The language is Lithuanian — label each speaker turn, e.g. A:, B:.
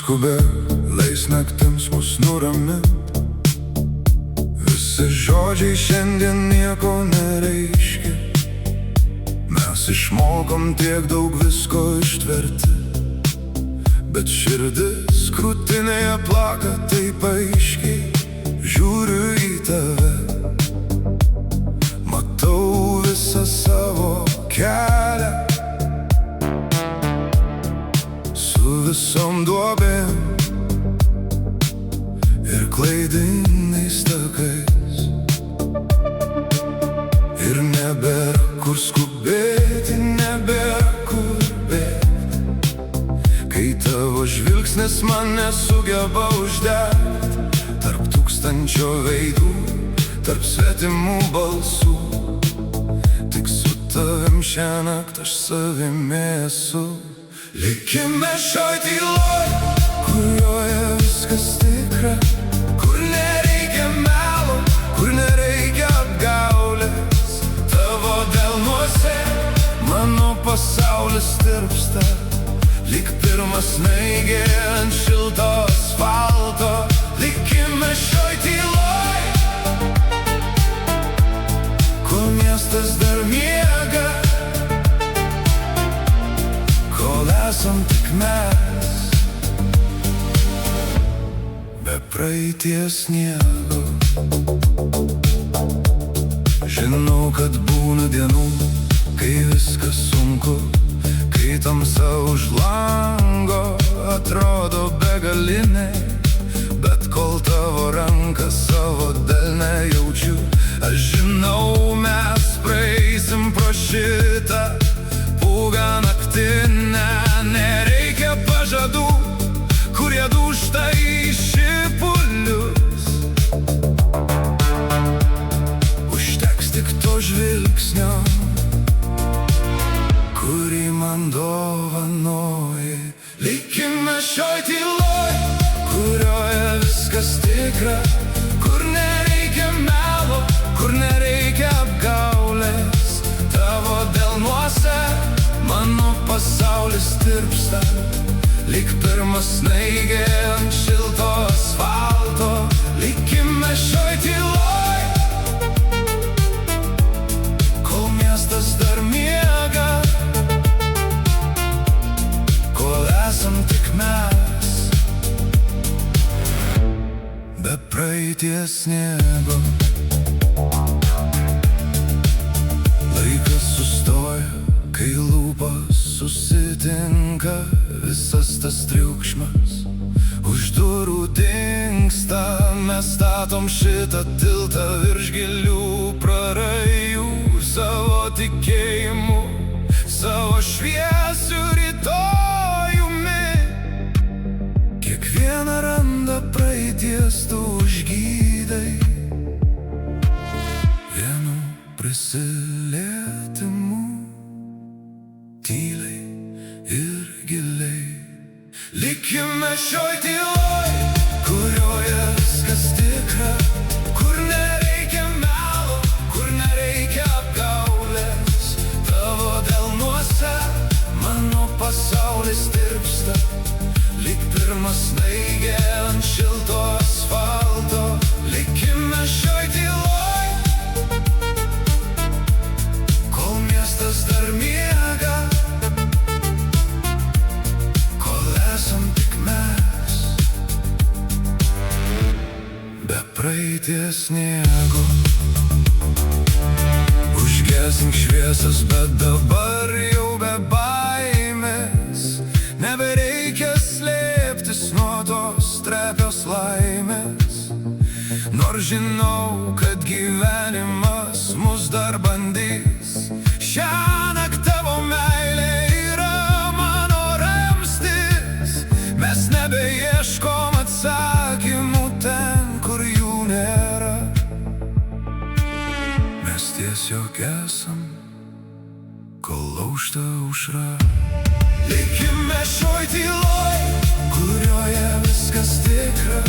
A: skubėk, leis naktims mus nuramint. Visi žodžiai šiandien nieko nereiškia. Mes išmokom tiek daug visko ištverti, bet širdis krūtinėje plaka taip aiškiai. Žiūriu į tave, matau visą savo kelią, su visom duobėm ir klaidingais takais. Ir nebėra kur skubėti, nebėra kur bėgti, kai tavo žvilgsnis man nesugeba uždegti. Tarp tūkstančio veidų, tarp svetimų balsų, tik su tavim šiąnakt aš savimi esu. Likime šioj tyloj, kurioje viskas tikra, kur nereikia melo, kur nereikia apgaulės. Tavo delnuose mano pasaulis tirpsta, lyg pirma snaigė ant šilto asfalto. Likime šioj tyloj, kol miestas dar miega, kol esam tik mes, be praeities sniego. Žinau, kad būna dienų, kai viskas sunku, kai tamsa už lango atrodo begalinė. Bet kol tavo ranką savo delne jaučiu, aš žinau, mes praeisim pro šitą pūgą naktinę. Nereikia pažadų, kurie dūžta į šipulius. Užteks tik to žvilgsnio, kurį man dovanoji. Likime šioj tyloj, kurioje viskas tikra, kur nereikia melo, kur nereikia apgaulės. Tavo delnuose mano pasaulis tirpsta, lyg pirma snaigė ant šilto asfalto. Likime šioj tyloj, kol miestas dar miega, kol esam tik mes, be praeities sniego. Laikas sustoja, kai lūpos susitinka, visas tas triukšmas už durų dingsta. Mes statom šitą tiltą virš gilių prarajų, savo tikėjimu, savo šviesiu rytojumi. Kiekvieną randą praeities tu užgydai, vienu prisilietimu, tyliai ir giliai. Likime šioj tyloj, kurioje viskas tikra, kur nereikia melo, kur nereikia apgaulės. Tavo delnuose mano pasaulis tirpsta, lyg pirma snaigė ant šilto asfalto. Likime šioj tyloj, kol miestas dar miega, kol esam tik mes, be praeities sniego. Užgesink šviesas, bet dabar jau be baimės, nebereikia slėptis nuo tos trapios laimės. Nors žinau, kad gyvenimas mus dar bandys, šiąnakt tavo meilė yra mano ramstis. Mes nebeieškom atsakymų ten, kur jų nėra. Mes tiesiog esam, kol aušta aušra. Likime šioj tyloj, kurioje viskas tikra,